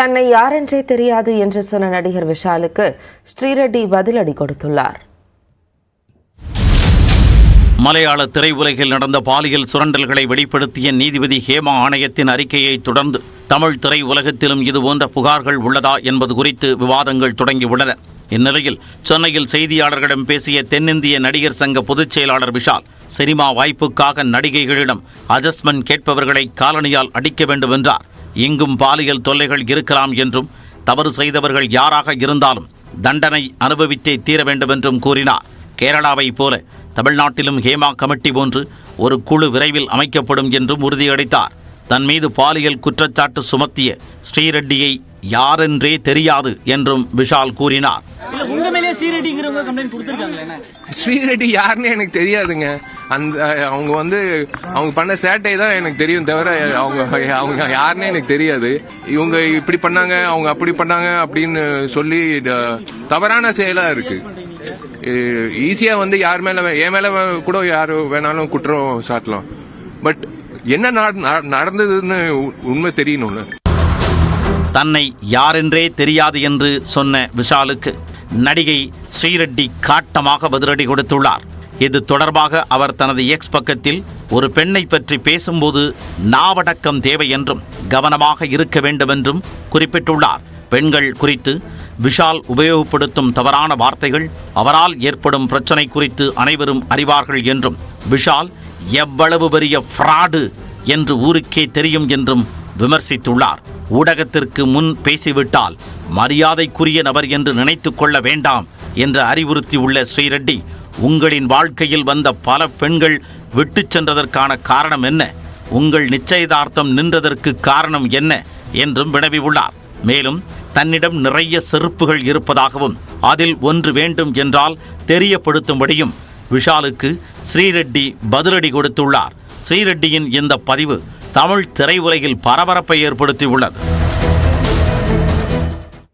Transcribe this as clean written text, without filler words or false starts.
தன்னை யாரென்றே தெரியாது என்று சொன்ன நடிகர் விஷாலுக்கு ஸ்ரீரெட்டி பதிலடி கொடுத்துள்ளார். மலையாள திரையுலகில் நடந்த பாலியல் சுரண்டல்களை வெளிப்படுத்திய நீதிபதி ஹேமா ஆணையத்தின் அறிக்கையை தொடர்ந்து தமிழ் திரையுலகத்திலும் இதுபோன்ற புகார்கள் உள்ளதா என்பது குறித்து விவாதங்கள் தொடங்கியுள்ளன. இந்நிலையில் சென்னையில் செய்தியாளர்களிடம் பேசிய தென்னிந்திய நடிகர் சங்க பொதுச் செயலாளர் விஷால், சினிமா வாய்ப்புக்காக நடிகைகளிடம் அட்ஜஸ்ட்மெண்ட் கேட்பவர்களை காலணியால் அடிக்க வேண்டும் என்றார். எங்கும் பாலியல் தொல்லைகள் இருக்கலாம் என்றும் தவறு செய்தவர்கள் யாராக இருந்தாலும் தண்டனை அனுபவித்தே தீர வேண்டும் என்றும் கூறினார். கேரளாவை போல தமிழ்நாட்டிலும் ஹேமா கமிட்டி போன்று ஒரு குழு விரைவில் அமைக்கப்படும் என்றும் உறுதியளித்தார். தன் மீது பாலியல் குற்றச்சாட்டு சுமத்திய ஸ்ரீரெட்டியை யாரென்றே தெரியாது என்றும் விஷால் கூறினார். ஸ்ரீரெட்டி யாருன்னு எனக்கு தெரியாதுங்க. அவங்க பண்ண சேட்டை தான் எனக்கு தெரியும் தவிர அவங்க யாருன்னு எனக்கு தெரியாது. இவங்க இப்படி பண்ணாங்க, அவங்க அப்படி பண்ணாங்க அப்படின்னு சொல்லி தவறான செயலா இருக்கு. ஈஸியா யார் மேல, என் மேல கூட யாரு வேணாலும் குற்றம் சாட்டலாம். பட் என்ன நடந்ததுன்னு உண்மை தெரியணும்ல. தன்னை யாரென்றே தெரியாது என்று சொன்ன விஷாலுக்கு நடிகை ஸ்ரீரெட்டி காட்டமாக பதிலடி கொடுத்துள்ளார். இது தொடர்பாக அவர் தனது எக்ஸ் பக்கத்தில் ஒரு பெண்ணை பற்றி பேசும்போது நாவடக்கம் தேவை என்றும் கவனமாக இருக்க வேண்டும் என்றும் குறிப்பிட்டுள்ளார். பெண்கள் குறித்து விஷால் உபயோகப்படுத்தும் தவறான வார்த்தைகள் அவரால் ஏற்படும் பிரச்சனை குறித்து அனைவரும் அறிவார்கள் என்றும், விஷால் எவ்வளவு பெரிய ஃப்ராடு என்று ஊருக்கே தெரியும் என்றும் விமர்சித்துள்ளார். ஊடகத்திற்கு முன் பேசிவிட்டால் மரியாதைக்குரிய நபர் என்று நினைத்துக் கொள்ள வேண்டாம் என்று அறிவுறுத்தியுள்ள ஸ்ரீரெட்டி, உங்களின் வாழ்க்கையில் வந்த பல பெண்கள் விட்டு சென்றதற்கான காரணம் என்ன, உங்கள் நிச்சயதார்த்தம் நின்றதற்கு காரணம் என்ன என்றும் வினவியுள்ளார். மேலும் தன்னிடம் நிறைய செருப்புகள் இருப்பதாகவும் அதில் ஒன்று வேண்டும் என்றால் தெரியப்படுத்தும்படியும் விஷாலுக்கு ஸ்ரீரெட்டி பதிலடி கொடுத்துள்ளார். ஸ்ரீரெட்டியின் இந்த பதிவு தமிழ் திரையுலகில் பரபரப்பை ஏற்படுத்தியுள்ளது.